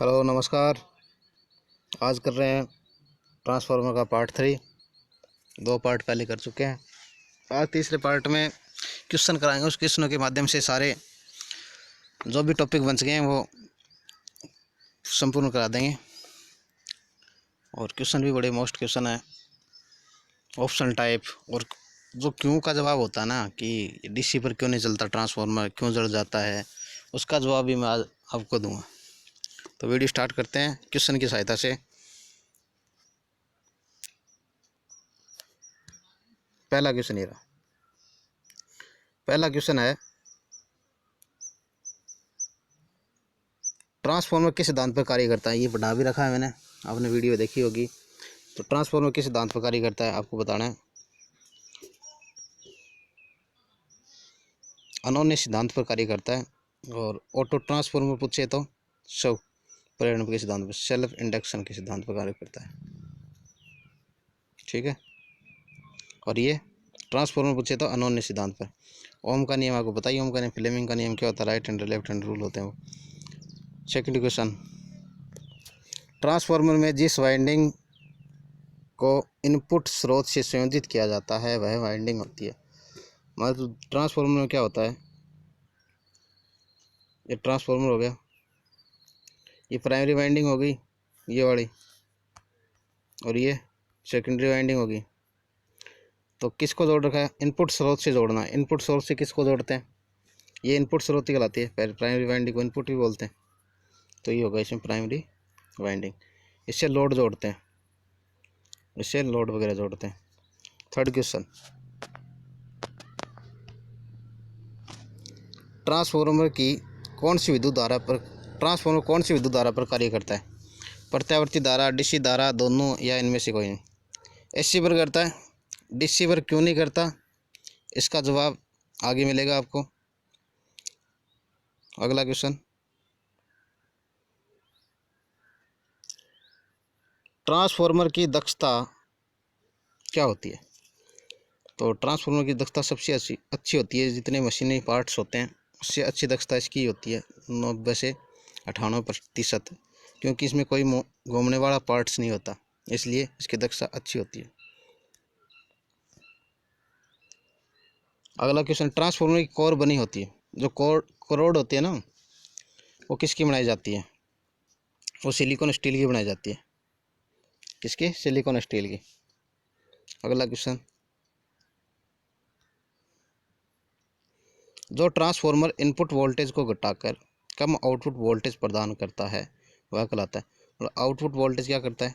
Hello नमस्कार। आज कर रहे हैं ट्रांसफार्मर का पार्ट 3। 2 पार्ट पहले कर चुके हैं। आज तीसरे पार्ट में क्वेश्चन कराएंगे। उस क्वेश्चनों के माध्यम से सारे जो भी टॉपिक बन गए हैं वो संपूर्ण करा देंगे। और क्वेश्चन भी बड़े मोस्ट क्वेश्चन है, ऑप्शन टाइप। और जो क्यों का जवाब होता है ना कि डीसी पर क्यों नहीं चलता ट्रांसफार्मर, क्यों जल जाता है, उसका जवाब भी मैं आज आपको दूंगा। तो वीडियो स्टार्ट करते हैं क्वेश्चन की सहायता से। पहला क्वेश्चन ये रहा। पहला क्वेश्चन है, ट्रांसफार्मर किस सिद्धांत पर कार्य करता है। ये पढ़ा भी रखा है मैंने, आपने वीडियो देखी होगी। तो ट्रांसफार्मर किस सिद्धांत पर कार्य करता है आपको बताना है। अनोन्य सिद्धांत पर कार्य करता है। और ऑटो ट्रांसफार्मर पूछे तो स्व प्रेरण के सिद्धांत पर, सेल्फ इंडक्शन के सिद्धांत पर कार्य करता है। ठीक है। और ये ट्रांसफार्मर पूछे तो अनोन्य सिद्धांत पर। ओम का नियम आपको बताइए। ओम का नियम, फ्लेमिंग का नियम क्या होता है, right hand left hand rule होते हैं वो। सेकंड क्वेश्चन, ट्रांसफार्मर में जिस वाइंडिंग को इनपुट स्रोत से संयोजित किया जाता है वह वाइंडिंग होती है। मतलब ट्रांसफार्मर में क्या होता है, ये ट्रांसफार्मर हो गया, ये प्राइमरी वाइंडिंग हो गई ये वाली, और ये सेकेंडरी वाइंडिंग होगी। तो किसको जोड़ रखा है, इनपुट स्रोत से जोड़ना है। इनपुट स्रोत से किसको जोड़ते हैं, ये इनपुट स्रोत ही कहलाती है। प्राइमरी वाइंडिंग को इनपुट भी बोलते हैं। तो ये होगा इसमें प्राइमरी वाइंडिंग। इससे लोड जोड़ते हैं, इससे लोड वगैरह जोड़ते हैं। थर्ड क्वेश्चन, ट्रांसफार्मर की कौन सी विद्युत धारा पर ट्रांसफार्मर कौन सी विद्युत धारा पर कार्य करता है। प्रत्यावर्ती धारा, डीसी धारा, दोनों, या इनमें से कोई नहीं। एसी पर करता है। डीसी पर क्यों नहीं करता, इसका जवाब आगे मिलेगा आपको। अगला क्वेश्चन, ट्रांसफार्मर की दक्षता क्या होती है। तो ट्रांसफार्मर की दक्षता सबसे अच्छी होती है, जितने मशीनी पार्ट्स होते हैं उससे अच्छी दक्षता इसकी होती है 90 से 98%। क्योंकि इसमें कोई घूमने वाला पार्ट्स नहीं होता, इसलिए इसकी दक्षता अच्छी होती है। अगला क्वेश्चन, ट्रांसफार्मर की कोर बनी होती है, जो कोरोड होती है ना, वो किसकी बनाई जाती है। वो सिलिकॉन स्टील की बनाई जाती है। किसकी, सिलिकॉन स्टील की। अगला क्वेश्चन, जो ट्रांसफार्मर इनपुट वोल्टेज को घटाकर कम आउटपुट वोल्टेज प्रदान करता है वह कहलाता है। और आउटपुट वोल्टेज क्या करता है,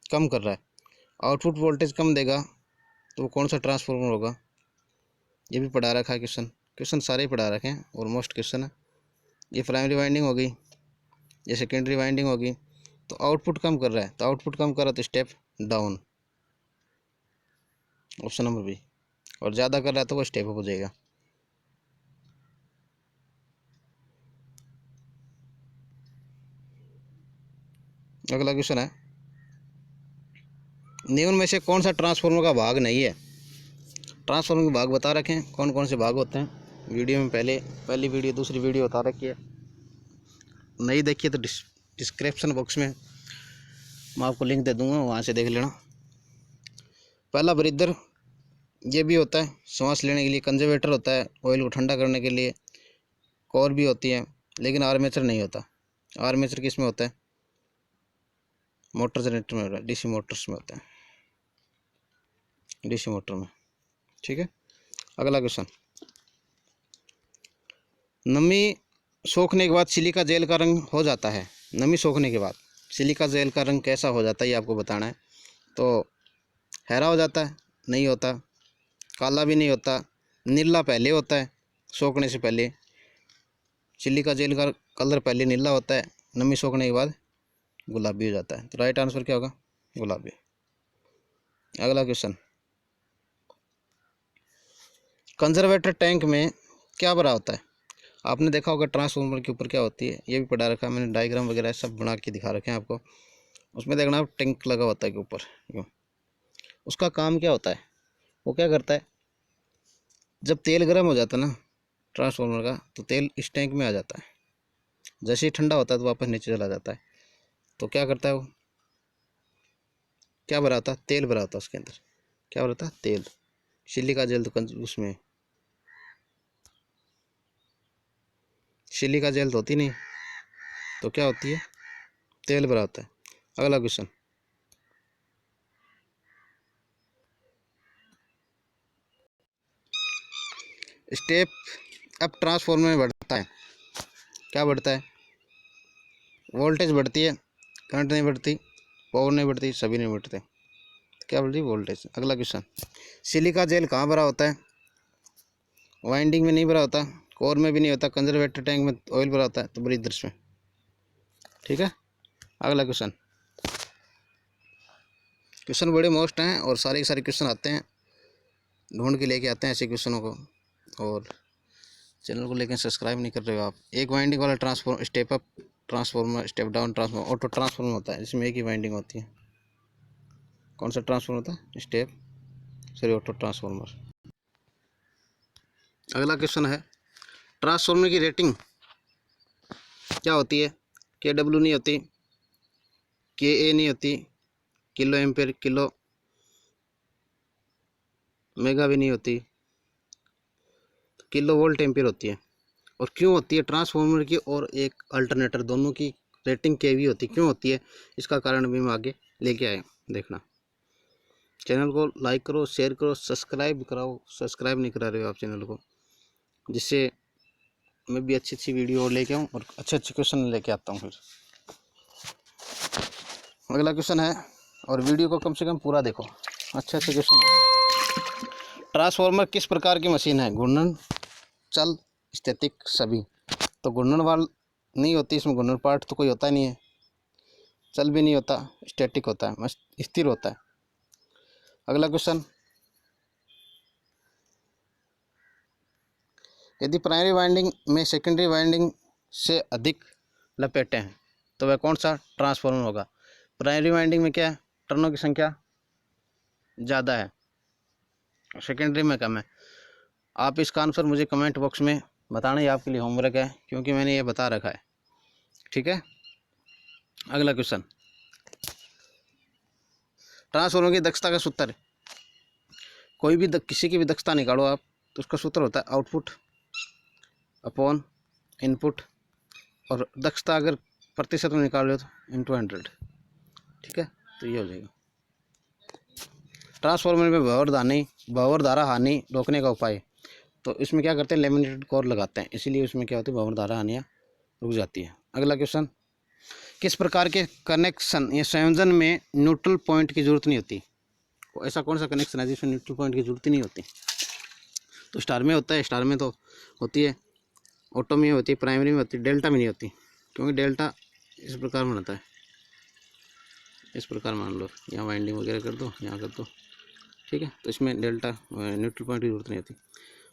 कम कर रहा है। आउटपुट वोल्टेज कम देगा तो वो कौन सा ट्रांसफार्मर होगा, ये भी पढ़ा रखा है। क्वेश्चन सारे ही पढ़ा रखे हैं, ऑलमोस्ट क्वेश्चन है। ये प्राइमरी वाइंडिंग होगी, ये सेकेंडरी वाइंडिंग होगी। तो आउटपुट कम कर रहा है, तो आउटपुट कम कर रहा है तो step down, option number B. और ज़्यादा कर रहा है तो वो स्टेप अप हो जाएगा। अगला क्वेश्चन है, निम्न में से कौन सा ट्रांसफार्मर का भाग नहीं है। ट्रांसफार्मर के भाग बता रखे हैं, कौन कौन से भाग होते हैं। वीडियो में पहली वीडियो, दूसरी वीडियो बता रखी है। नहीं देखिए तो डिस्क्रिप्शन बॉक्स में मैं आपको लिंक दे दूंगा, वहाँ से देख लेना। पहला ब्रीदर, ये भी होता है सांस लेने के लिए। कंजर्वेटर होता है ऑयल को ठंडा करने के लिए। कोर भी होती है, लेकिन आर्मेचर नहीं होता। आर्मेचर किस में होता है, मोटर जनरेटर में होता है, डीसी मोटर्स में होता है, डीसी मोटर में। ठीक है। अगला क्वेश्चन, नमी सोखने के बाद सिलिका जेल का रंग हो जाता है। नमी सोखने के बाद सिलिका जेल का रंग कैसा हो जाता है, ये आपको बताना है। तो हरा हो जाता है, नहीं होता। काला भी नहीं होता, नीला पहले होता है। सोखने से पहले सिलिका जेल का कलर पहले नीला होता है, नमी सोखने के बाद गुलाबी हो जाता है। तो राइट आंसर क्या होगा, गुलाबी। अगला क्वेश्चन, कंजर्वेटर टैंक में क्या भरा होता है। आपने देखा होगा ट्रांसफार्मर के ऊपर क्या होती है, ये भी पढ़ा रखा है मैंने, डायग्राम वगैरह सब बना के दिखा रखे हैं आपको। उसमें देखना टैंक लगा होता है के ऊपर यूँ। उसका काम क्या होता है, वो क्या करता है, जब तेल गर्म हो जाता है ना ट्रांसफार्मर का, तो तेल इस टैंक में आ जाता है। जैसे ही ठंडा होता है तो वापस नीचे चला जाता है। तो क्या करता है वो, क्या भरा होता है, तेल भरा होता है उसके अंदर। क्या भरा होता है, तेल। सिलिका जेल तो उसमें सिलिका जेल तो होती नहीं, तो क्या होती है, तेल भरा होता है। अगला क्वेश्चन, स्टेप अप ट्रांसफॉर्मर में बढ़ता है, क्या बढ़ता है, वोल्टेज बढ़ती है, करंट नहीं बढ़ती, पावर नहीं बढ़ती, सभी नहीं बढ़ते, क्या बढ़ती है, वोल्टेज। अगला क्वेश्चन, सिलिका जेल कहाँ भरा होता है, वाइंडिंग में नहीं भरा होता, कोर में भी नहीं होता, कंजर्वेटर टैंक में ऑयल भरा होता है, तो ब्रीदर्स में। ठीक है। अगला क्वेश्चन, क्वेश्चन बड़े मोस्ट हैं और सारे के सारे क्वेश्चन आते हैं, ढूंढ के लेके आते हैं ऐसे क्वेश्चनों को। और चैनल को लेकिन सब्सक्राइब नहीं कर रहे हो आप। एक वाइंडिंग वाला transformer, step up transformer, step down transformer, auto transformer होता है जिसमें एक ही वाइंडिंग होती है। कौन सा ट्रांसफॉर्मर होता है, स्टेप सॉरी ऑटो ट्रांसफॉर्मर। अगला क्वेश्चन है, ट्रांसफॉर्मर की रेटिंग क्या होती है, KW नहीं होती, KA नहीं होती, किलो एम्पेयर, किलो मेगा भी नहीं होती, किलो वोल्ट एम्पेयर होती है। और क्यों होती है ट्रांसफॉर्मर की और एक अल्टरनेटर दोनों की रेटिंग केवी होती है, क्यों होती है, इसका कारण भी हम आगे लेके आए, देखना। चैनल को लाइक करो, शेयर करो, सब्सक्राइब कराओ, सब्सक्राइब नहीं करा रहे हो आप चैनल को, जिससे मैं भी अच्छी अच्छी वीडियो लेके आऊँ और अच्छे अच्छे क्वेश्चन लेके आता हूँ फिर। अगला क्वेश्चन है, और वीडियो को कम से कम पूरा देखो, अच्छे अच्छे क्वेश्चन है। ट्रांसफॉर्मर किस प्रकार की मशीन है, घूर्णन, चल, स्टैटिक, सभी। तो घूर्णन वाल नहीं होती इसमें, घूर्णन पार्ट तो कोई होता ही नहीं है, चल भी नहीं होता, स्टैटिक होता है, मस्त स्थिर होता है। अगला क्वेश्चन, यदि प्राइमरी वाइंडिंग में सेकेंडरी वाइंडिंग से अधिक लपेटें हैं तो वह कौन सा ट्रांसफॉर्मर होगा। प्राइमरी वाइंडिंग में क्या है, टर्नों की संख्या ज़्यादा है, सेकेंडरी में कम है। आप इसका आंसर मुझे कमेंट बॉक्स में बताना, ही आपके लिए होमवर्क है, क्योंकि मैंने ये बता रखा है। ठीक है। अगला क्वेश्चन, ट्रांसफॉर्मर की दक्षता का सूत्र, कोई भी किसी की भी दक्षता निकालो आप, तो उसका सूत्र होता है आउटपुट अपॉन इनपुट, और दक्षता अगर प्रतिशत में निकाल लो तो इंटू 100। ठीक है, तो ये हो जाएगा। ट्रांसफॉर्मर में भंवर धारा हानि रोकने का उपाय, तो इसमें क्या करते हैं, लेमिनेटेड कोर लगाते हैं, इसीलिए उसमें क्या होती है, भंवर धारा हानियाँ रुक जाती है। अगला क्वेश्चन, किस प्रकार के कनेक्शन या संयोजन में न्यूट्रल पॉइंट की जरूरत नहीं होती, ऐसा कौन सा कनेक्शन है जिसमें न्यूट्रल पॉइंट की जरूरत ही नहीं होती। तो स्टार में होता है, स्टार में तो होती है, ऑटो में होती है, प्राइमरी में होती है, डेल्टा में नहीं होती, क्योंकि डेल्टा इस प्रकार में होता है, इस प्रकार मान लो, यहाँ वाइंडिंग वगैरह कर दो, यहाँ कर दो। ठीक है, तो इसमें डेल्टा न्यूट्रल पॉइंट की जरूरत नहीं होती।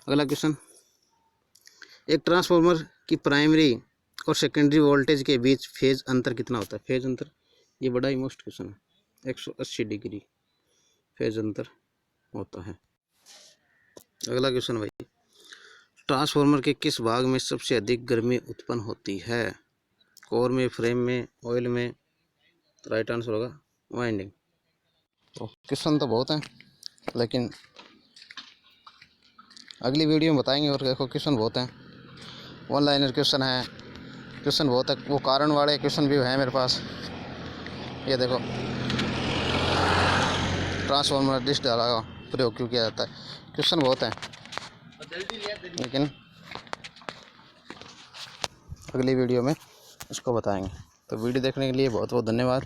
अगला क्वेश्चन, एक ट्रांसफॉर्मर की प्राइमरी और सेकेंडरी वोल्टेज के बीच फेज अंतर कितना होता है। फेज अंतर, ये बड़ा ही मोस्ट क्वेश्चन है, 180 डिग्री फेज अंतर होता है। अगला क्वेश्चन भाई, ट्रांसफॉर्मर के किस भाग में सबसे अधिक गर्मी उत्पन्न होती है, कोर में, फ्रेम में, ऑयल में। तो राइट आंसर होगा वाइंडिंग। तो क्वेश्चन तो बहुत हैं, लेकिन अगली वीडियो में बताएंगे। और देखो क्वेश्चन बहुत हैं, वन लाइनर क्वेश्चन है, क्वेश्चन बहुत है, वो कारण वाले क्वेश्चन भी हैं मेरे पास। ये देखो, ट्रांसफॉर्मर डिश डाला प्रयोग क्यों किया जाता है, क्वेश्चन बहुत हैं, लेकिन अगली वीडियो में इसको बताएंगे। तो वीडियो देखने के लिए बहुत बहुत धन्यवाद।